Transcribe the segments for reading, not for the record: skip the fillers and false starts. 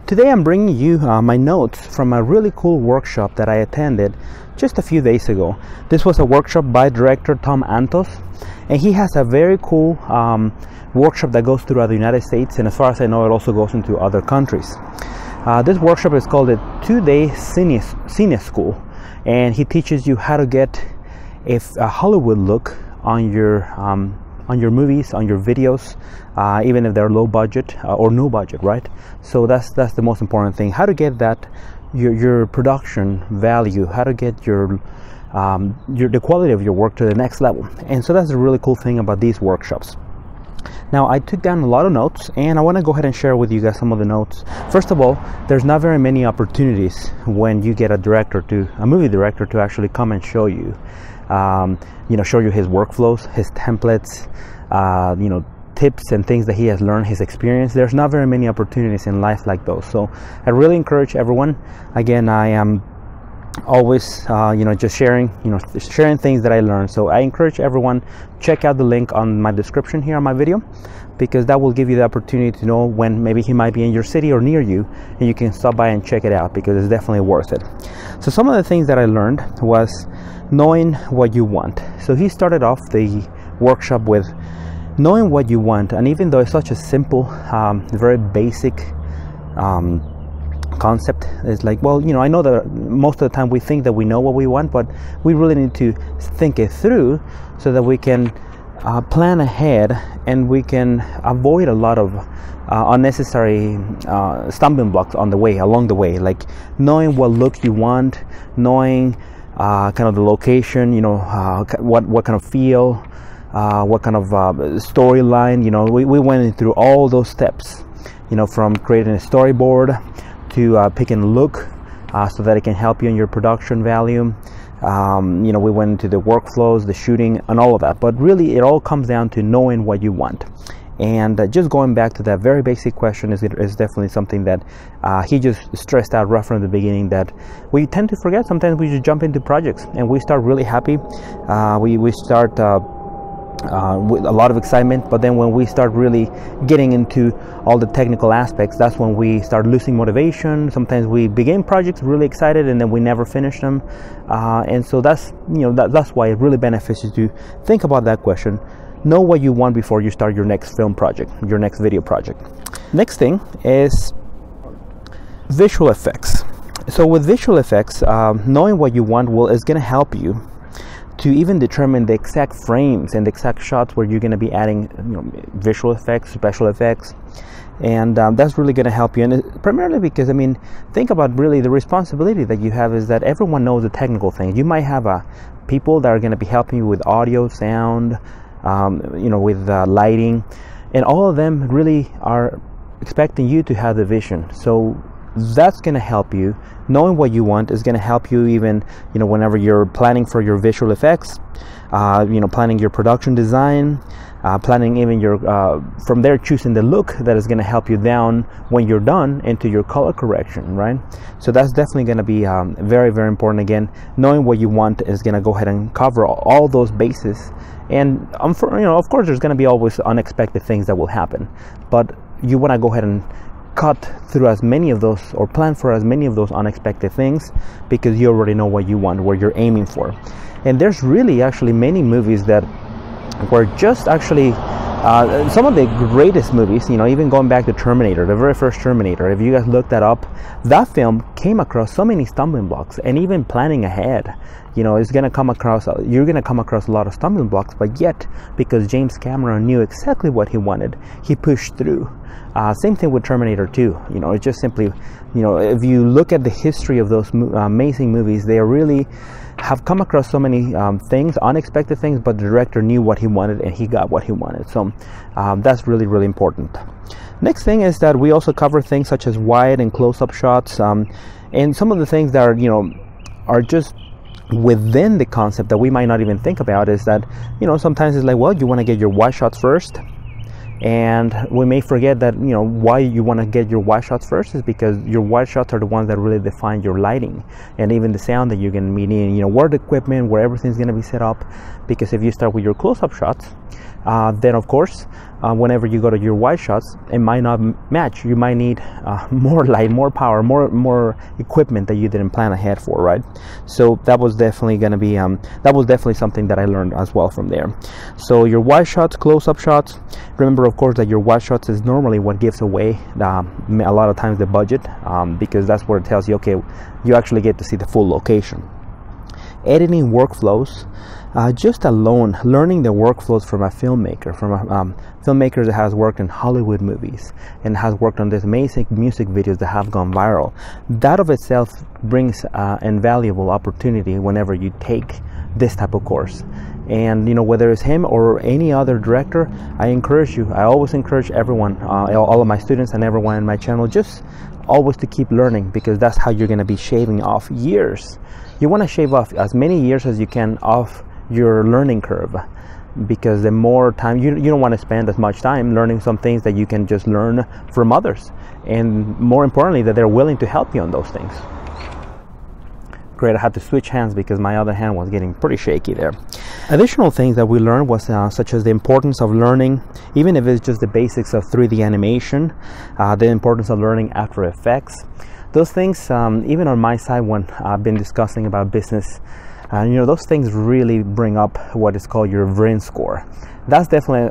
Today I'm bringing you my notes from a really cool workshop that I attended just a few days ago. This was a workshop by Director Tom Antos, and he has a very cool workshop that goes throughout the United States, and as far as I know, it also goes into other countries. This workshop is called the 2-day Cine School, and he teaches you how to get a Hollywood look on your movies, on your videos, even if they're low budget or no budget, right? So that's the most important thing. How to get that your production value, how to get the quality of your work to the next level. And so that's a really cool thing about these workshops. Now, I took down a lot of notes, and I want to go ahead and share with you guys some of the notes. First of all, there's not very many opportunities when you get a movie director to actually come and show you, show you his workflows, his templates, tips and things that he has learned, his experience. There's not very many opportunities in life like those. So I really encourage everyone. Again, I am always just sharing things that I learned. So I encourage everyone, check out the link on my description here on my video, because that will give you the opportunity to know when maybe he might be in your city or near you, and you can stop by and check it out, because it's definitely worth it. So some of the things that I learned was knowing what you want. So he started off the workshop with knowing what you want, and even though it's such a simple, very basic concept, it's like, well, I know that most of the time we think that we know what we want, but we really need to think it through so that we can plan ahead, and we can avoid a lot of unnecessary stumbling blocks along the way, like knowing what look you want, knowing kind of the location, what kind of feel, what kind of storyline. We went through all those steps, from creating a storyboard to picking a look so that it can help you in your production value. We went into the workflows, the shooting, and all of that. But really, it all comes down to knowing what you want. And just going back to that very basic question is definitely something that he just stressed out right from the beginning, that we tend to forget. Sometimes we just jump into projects and we start really happy. We start with a lot of excitement, but then when we start really getting into all the technical aspects, that's when we start losing motivation. Sometimes we begin projects really excited and then we never finish them, and so that's why it really benefits you to think about that question. Know what you want before you start your next film project, your next video project. Next thing is visual effects. So with visual effects, knowing what you want is going to help you to even determine the exact frames and the exact shots where you're going to be adding visual effects, special effects, and that's really going to help you. And primarily because, think about really the responsibility that you have is that everyone knows the technical things. You might have people that are going to be helping you with audio, sound, with lighting, and all of them really are expecting you to have the vision. So that's going to help you. Knowing what you want is going to help you even whenever you're planning for your visual effects, planning your production design, planning even your from there choosing the look that is going to help you down when you're done into your color correction, right? So that's definitely going to be very, very important. Again, knowing what you want is going to go ahead and cover all those bases. And of course there's going to be always unexpected things that will happen, but you want to go ahead and cut through as many of those, or plan for as many of those unexpected things, because you already know what you want, where you're aiming for. And there's really actually many movies that were just actually some of the greatest movies, even going back to Terminator, the very first Terminator. If you guys look that up, that film came across so many stumbling blocks, and even planning ahead, it's going to come across, you're going to come across a lot of stumbling blocks, but yet, because James Cameron knew exactly what he wanted, he pushed through. Same thing with Terminator 2. It's just simply, if you look at the history of those amazing movies, they really have come across so many things, unexpected things, but the director knew what he wanted and he got what he wanted. So that's really, really important. Next thing is that we also cover things such as wide and close-up shots, and some of the things that are just within the concept that we might not even think about is that, sometimes it's like, well, you want to get your wide shots first, and we may forget that why you want to get your wide shots first is because your wide shots are the ones that really define your lighting and even the sound that you're going to be needing, where the equipment, where everything's going to be set up. Because if you start with your close-up shots, Then of course, whenever you go to your wide shots, it might not match. You might need more light, more power, more equipment that you didn't plan ahead for, right? So that was definitely going to be something that I learned as well from there. So your wide shots, close-up shots. Remember, of course, that your wide shots is normally what gives away a lot of times the budget, because that's where it tells you, okay, you actually get to see the full location. Editing workflows. Just alone, learning the workflows from a filmmaker, that has worked in Hollywood movies and has worked on these amazing music videos that have gone viral. That of itself brings invaluable opportunity whenever you take this type of course. And whether it's him or any other director, I always encourage everyone, all of my students and everyone in my channel, just always to keep learning, because that's how you're going to be shaving off years. You want to shave off as many years as you can off your learning curve, because the more time you don't want to spend as much time learning some things that you can just learn from others, and more importantly, that they're willing to help you on those things. Great, I had to switch hands because my other hand was getting pretty shaky there. Additional things that we learned was such as the importance of learning, even if it's just the basics of 3D animation, the importance of learning After Effects. Those things, even on my side when I've been discussing about business, those things really bring up what is called your VRIN score. That's definitely,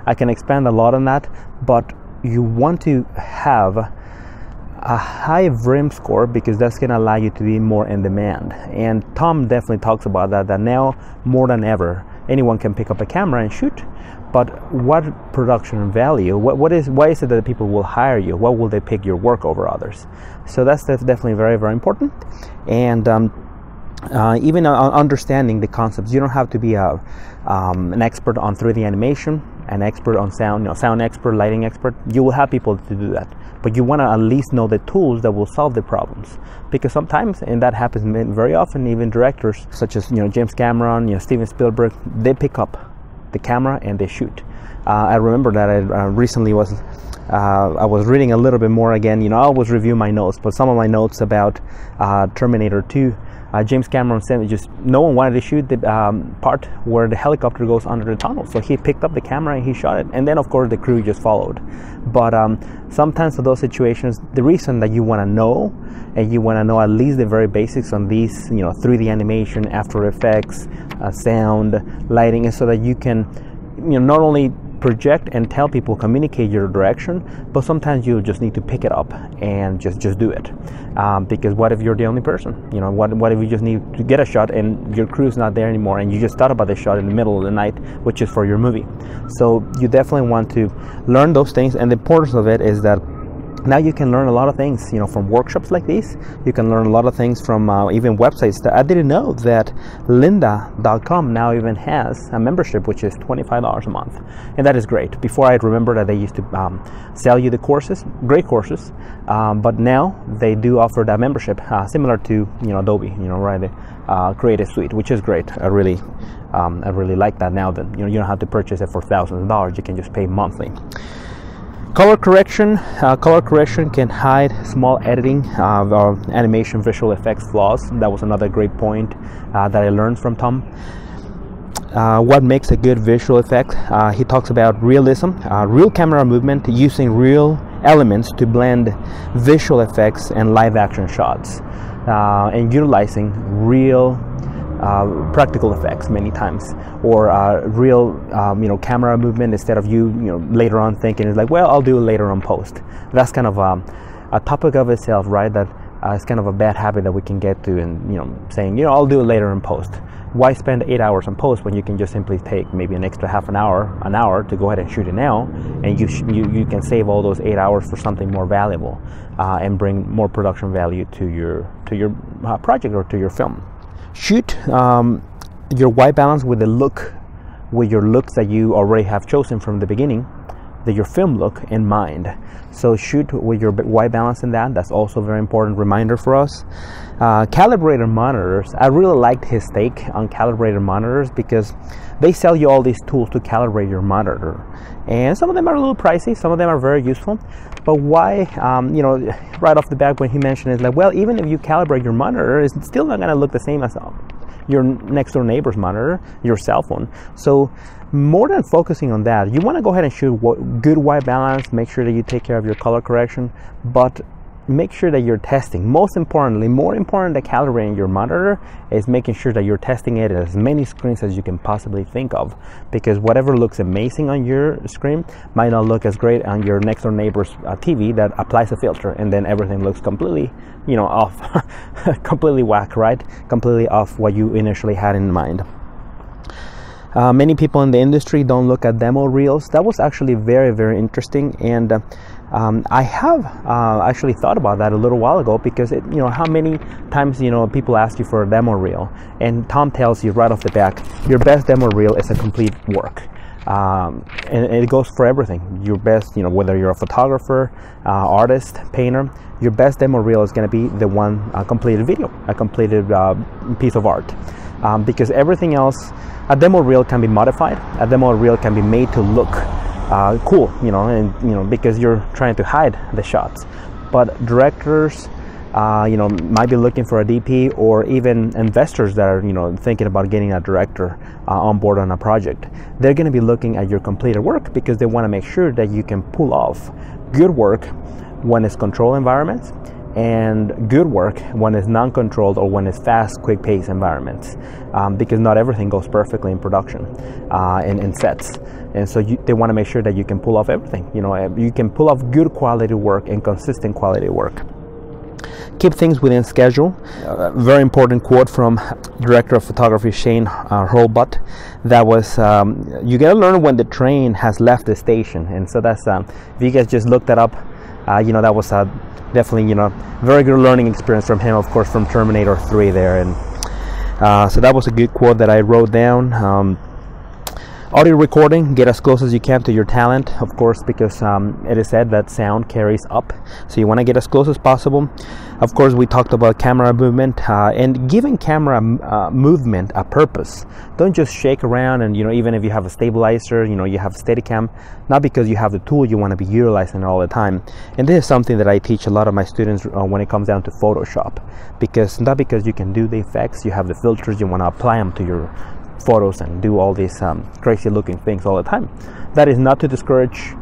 I can expand a lot on that, but you want to have a high VRIN score because that's going to allow you to be more in demand. And Tom definitely talks about that now more than ever, anyone can pick up a camera and shoot, but what production value, why is it that people will hire you? What will they pick your work over others? So that's definitely very, very important. And even understanding the concepts. You don't have to be an expert on 3D animation, an expert on sound, sound expert, lighting expert. You will have people to do that, but you want to at least know the tools that will solve the problems, because sometimes, and that happens very often, even directors such as James Cameron, Steven Spielberg, they pick up the camera and they shoot. I remember that I recently was I was reading a little bit more again. I always review my notes, but some of my notes about Terminator 2, James Cameron said no one wanted to shoot the part where the helicopter goes under the tunnel, so he picked up the camera and he shot it, and then of course the crew just followed. But sometimes for those situations, the reason that you want to know, and you want to know at least the very basics on these 3D animation, After Effects, sound, lighting, is so that you can not only project and tell people, communicate your direction, but sometimes you just need to pick it up and just do it, because what if you're the only person? What if you just need to get a shot and your crew's not there anymore, and you just thought about the shot in the middle of the night, which is for your movie? So you definitely want to learn those things, and the importance of it is that now you can learn a lot of things, from workshops like these. You can learn a lot of things from even websites that I didn't know that lynda.com now even has a membership, which is $25 a month, and that is great. Before, I remember that they used to sell you the courses, great courses, but now they do offer that membership, similar to Adobe, right, the Creative Suite, which is great. I really like that now that you don't have to purchase it for thousands of dollars. You can just pay monthly. Color correction can hide small editing or animation visual effects flaws. That was another great point that I learned from Tom. What makes a good visual effect? He talks about realism, real camera movement, using real elements to blend visual effects and live action shots, and utilizing real practical effects many times, or real camera movement, instead of you later on thinking it's like, well, I'll do it later on post. That's kind of a topic of itself, right? That it's kind of a bad habit that we can get to, and saying, I'll do it later in post. Why spend 8 hours on post when you can just simply take maybe an extra half an hour to go ahead and shoot it now, and you can save all those 8 hours for something more valuable, and bring more production value to your project or to your film. Shoot your white balance with your looks that you already have chosen from the beginning, your film look in mind. So shoot with your white balance in that. That's also a very important reminder for us. Calibrator monitors. I really liked his take on calibrator monitors, because they sell you all these tools to calibrate your monitor, and some of them are a little pricey, some of them are very useful. But why, right off the bat when he mentioned it, like, well, even if you calibrate your monitor, it's still not going to look the same as your next door neighbor's monitor, your cell phone. So more than focusing on that, you want to go ahead and shoot good white balance, make sure that you take care of your color correction, but make sure that you're testing. Most importantly, more important than calibrating your monitor is making sure that you're testing it at as many screens as you can possibly think of, because whatever looks amazing on your screen might not look as great on your next door neighbor's TV that applies a filter, and then everything looks completely, you know, off, completely whack, right? Completely off what you initially had in mind. Many people in the industry don't look at demo reels. That was actually very, very interesting, and I have actually thought about that a little while ago, because you know, how many times, you know, people ask you for a demo reel, and Tom tells you right off the back, your best demo reel is a complete work. And it goes for everything. Your best, you know, whether you're a photographer, artist, painter, your best demo reel is going to be the one completed video, a completed piece of art, because everything else, a demo reel can be modified, a demo reel can be made to look cool, you know, and you know, because you're trying to hide the shots. But directors, you know, might be looking for a DP, or even investors that are, you know, thinking about getting a director on board on a project. They're going to be looking at your completed work, because they want to make sure that you can pull off good work when it's controlled environments, and good work when it's non-controlled or when it's fast, quick-paced environments, because not everything goes perfectly in production in sets. And so they want to make sure that you can pull off everything. You know, you can pull off good quality work and consistent quality work. Keep things within schedule. Very important quote from Director of Photography Shane Hurlbut. That was, you gotta learn when the train has left the station. And so that's, if you guys just look that up, you know, that was definitely, you know, very good learning experience from him, of course, from Terminator 3 there. And so that was a good quote that I wrote down. Audio recording, get as close as you can to your talent, of course, because it is said that sound carries up, so you want to get as close as possible. Of course, we talked about camera movement and giving camera movement a purpose. Don't just shake around, and you know, even if you have a stabilizer, you know, you have Steadicam, not because you have the tool, you want to be utilizing it all the time. And this is something that I teach a lot of my students when it comes down to Photoshop, because not because you can do the effects, you have the filters, you want to apply them to your photos and do all these crazy looking things all the time. That is not to discourage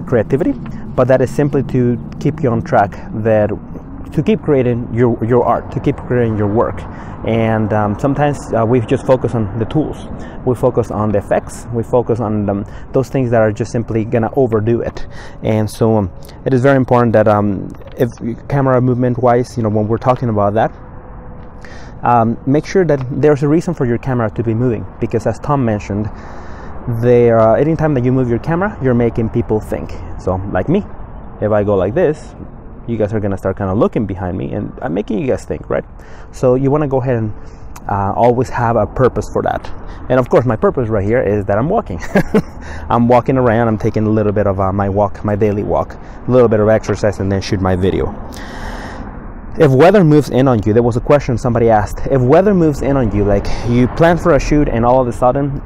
creativity, but that is simply to keep you on track, that to keep creating your art, to keep creating your work. And sometimes we just focus on the tools, we focus on the effects, we focus on those things that are just simply gonna overdo it. And so it is very important that if camera movement wise, you know, when we're talking about that, make sure that there's a reason for your camera to be moving, because as Tom mentioned, anytime that you move your camera, you're making people think. So like me, if I go like this, you guys are gonna start kind of looking behind me, and I'm making you guys think, right? So you want to go ahead and always have a purpose for that. And of course, my purpose right here is that I'm walking. I'm walking around, I'm taking a little bit of my walk, my daily walk, a little bit of exercise, and then shoot my video. If weather moves in on you, there was a question somebody asked, if weather moves in on you, like you plan for a shoot and all of a sudden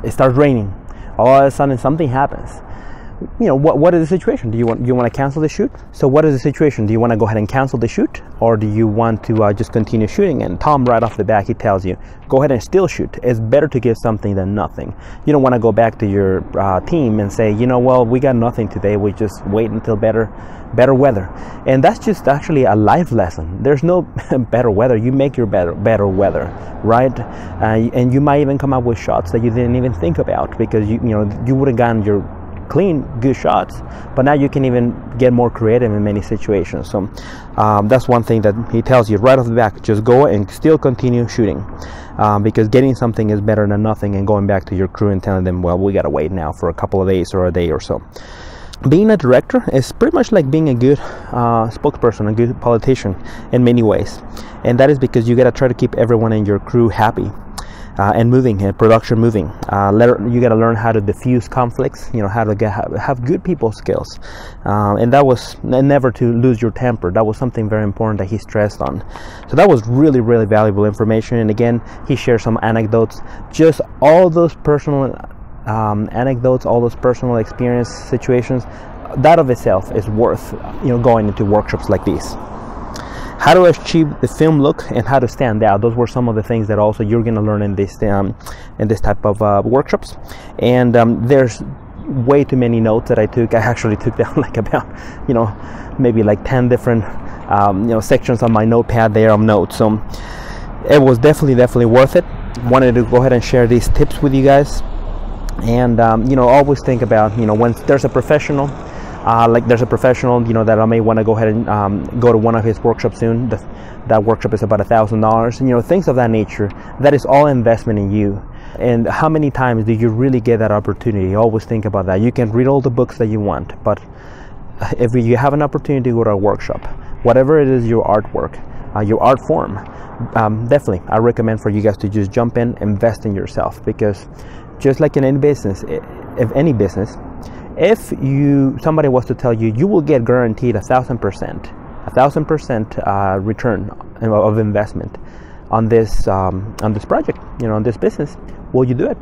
it starts raining, all of a sudden something happens, you know, what is the situation? Do you want to cancel the shoot? So what is the situation? Do you want to go ahead and cancel the shoot, or do you want to just continue shooting? And Tom, right off the bat, he tells you, go ahead and still shoot. It's better to give something than nothing. You don't want to go back to your team and say, you know, well, we got nothing today, we just wait until better weather. And that's just actually a life lesson. There's no better weather. You make your better weather, right? And you might even come up with shots that you didn't even think about, because you know, you would have gotten your clean, good shots, but now you can even get more creative in many situations. So that's one thing that he tells you right off the back, just go and still continue shooting, because getting something is better than nothing, and going back to your crew and telling them, well, we gotta wait now for a couple of days or a day or so. Being a director is pretty much like being a good spokesperson, a good politician in many ways, and that is because you gotta try to keep everyone in your crew happy and moving, and production moving. You got to learn how to diffuse conflicts, you know, how to have good people skills, and that was never to lose your temper. That was something very important that he stressed on. So that was really, really valuable information. And again, he shared some anecdotes, just all those personal anecdotes, all those personal experience situations. That of itself is worth, you know, going into workshops like these. how to achieve the film look and how to stand out. Those were some of the things that also you're going to learn in this type of workshops. And there's way too many notes that I took. I actually took down like about, maybe like 10 different sections on my notepad there of notes. So it was definitely worth it. Wanted to go ahead and share these tips with you guys. And always think about, when there's a professional, there's a professional, that I may want to go ahead and go to one of his workshops soon. That workshop is about $1,000, things of that nature. That is all investment in you. And how many times do you really get that opportunity? Always think about that. You can read all the books that you want, but if you have an opportunity to go to a workshop, whatever it is, your artwork, your art form, definitely I recommend for you guys to just jump in, invest in yourself, because just like in any business, if somebody was to tell you, you will get guaranteed 1,000% return of investment on this project, on this business, will you do it?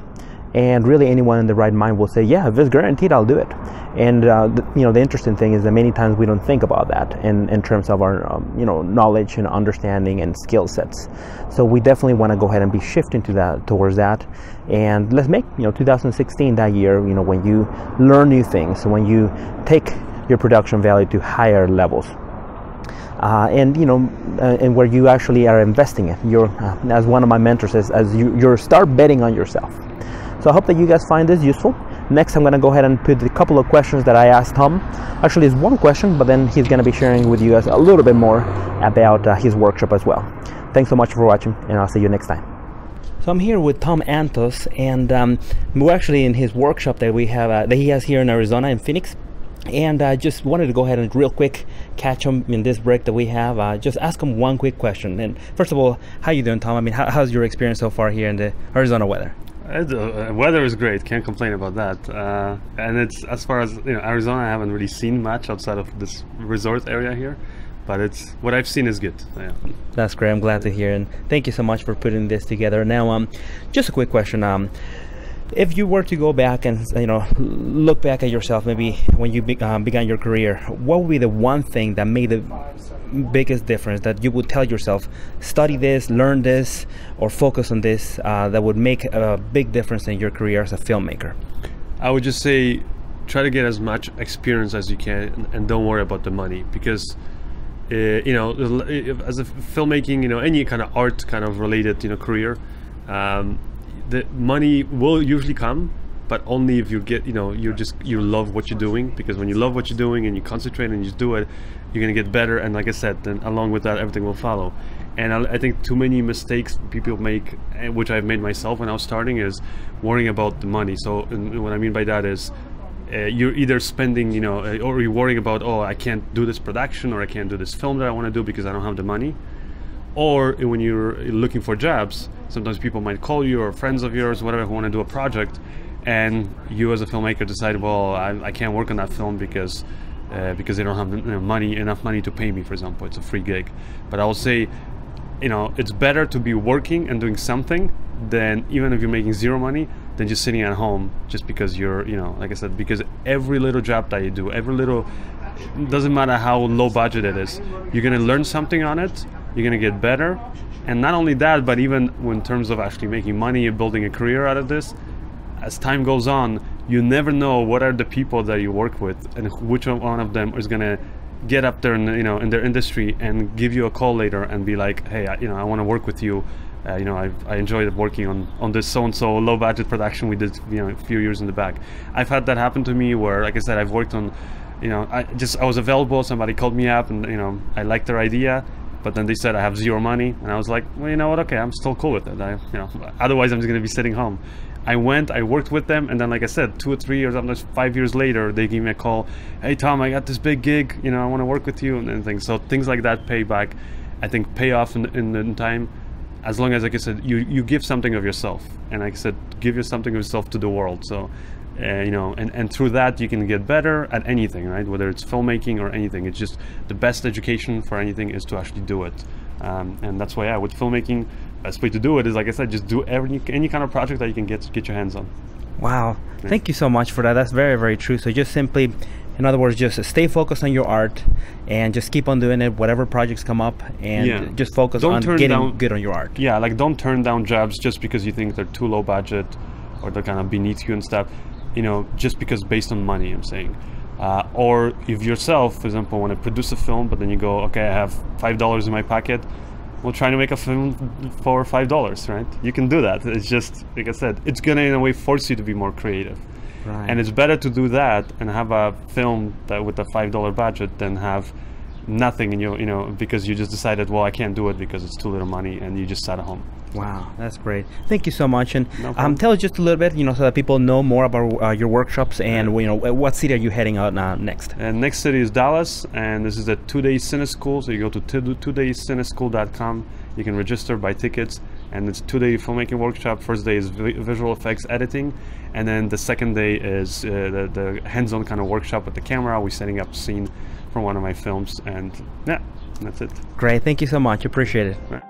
And really, anyone in the right mind will say, yeah, if it's guaranteed, I'll do it. And the interesting thing is that many times we don't think about that in terms of our knowledge and understanding and skill sets. So we definitely want to go ahead and be shifting towards that. And let's make 2016 that year, when you learn new things, when you take your production value to higher levels. And where you actually are investing it. As one of my mentors says, as you start betting on yourself. So I hope that you guys find this useful. Next, I'm going to go ahead and put a couple of questions that I asked Tom. Actually, it's one question, but then he's going to be sharing with you guys a little bit more about his workshop as well. Thanks so much for watching, and I'll see you next time. So I'm here with Tom Antos, and we're actually in his workshop that we have that he has here in Arizona, in Phoenix. And I just wanted to go ahead and real quick catch him in this break that we have. Just ask him one quick question. And first of all, how you doing, Tom? I mean, how's your experience so far here in the Arizona weather? The weather is great, can't complain about that. And it's, as far as Arizona, I haven't really seen much outside of this resort area here, but it's what I've seen is good. Yeah. That's great. I'm glad to hear, and thank you so much for putting this together. Now, just a quick question. If you were to go back and look back at yourself, maybe when you began your career, what would be the one thing that made the biggest difference that you would tell yourself, study this, learn this, or focus on this, that would make a big difference in your career as a filmmaker? I would just say, try to get as much experience as you can, and don't worry about the money, because as a filmmaking, any kind of art kind of related career, the money will usually come, but only if you get you love what you're doing. Because when you love what you're doing and you concentrate and you just do it, you're gonna get better. And like I said, then along with that, everything will follow. And I think too many mistakes people make, which I've made myself when I was starting, is worrying about the money. So what I mean by that is you're either spending or you're worrying about, oh, I can't do this production, or I can't do this film that I want to do because I don't have the money. Or when you're looking for jobs, sometimes people might call you, or friends of yours, whatever, who want to do a project, and you as a filmmaker decide, well, I can't work on that film because they don't have enough money to pay me, for example. It's a free gig. But I will say, it's better to be working and doing something than, even if you're making zero money, than just sitting at home just because you're, like I said, because every little job that you do, doesn't matter how low budget it is, you're going to learn something on it. You're going to get better. And not only that, but even in terms of actually making money and building a career out of this, as time goes on, you never know what are the people that you work with, and which one of them is going to get up there in their industry and give you a call later and be like, hey, I want to work with you. I enjoyed working on this so-and-so low budget production we did a few years in the back. I've had that happen to me where, like I said, I've worked on, I was available, somebody called me up, and I liked their idea. But then they said I have zero money, and I was like, well, you know what? Okay, I'm still cool with it. Otherwise I'm just going to be sitting home. I worked with them, and then, like I said, 2 or 3 years, sometimes 5 years later, they give me a call. Hey, Tom, I got this big gig. I want to work with you, and things. So things like that pay back. I think pay off in time, as long as, like I said, you give something of yourself, and like I said, give you something of yourself to the world. So. And through that you can get better at anything, right? Whether it's filmmaking or anything, it's just the best education for anything is to actually do it. And that's why, with filmmaking, best way to do it is, like I said, just do any kind of project that you can get your hands on. Wow, thank you so much for that. That's very, very true. So just simply In other words, just stay focused on your art and just keep on doing it, whatever projects come up, and just focus on getting good on your art. Yeah, like don't turn down jobs just because you think they're too low budget or they're kind of beneath you and stuff, you know, just because based on money, I'm saying. Or if yourself, for example, want to produce a film, but then you go, okay, I have $5 in my pocket, we'll try to make a film for $5, right? You can do that. It's just, like I said, it's gonna in a way force you to be more creative. Right. And it's better to do that and have a film that with a $5 budget than have nothing in your, you know, because you just decided, well, I can't do it because it's too little money, and you just sat at home. Wow, that's great. Thank you so much. And No problem. tell us just a little bit, you know, so that people know more about your workshops and, you know, what city are you heading out next? And next city is Dallas, and this is a 2-day Cine School. So you go to 2dayscineschool.com. You can register, buy tickets, and it's 2-day filmmaking workshop. First day is visual effects editing, and then the second day is the hands-on kind of workshop with the camera. We're setting up a scene from one of my films, and yeah, that's it. Great, thank you so much. Appreciate it. Right.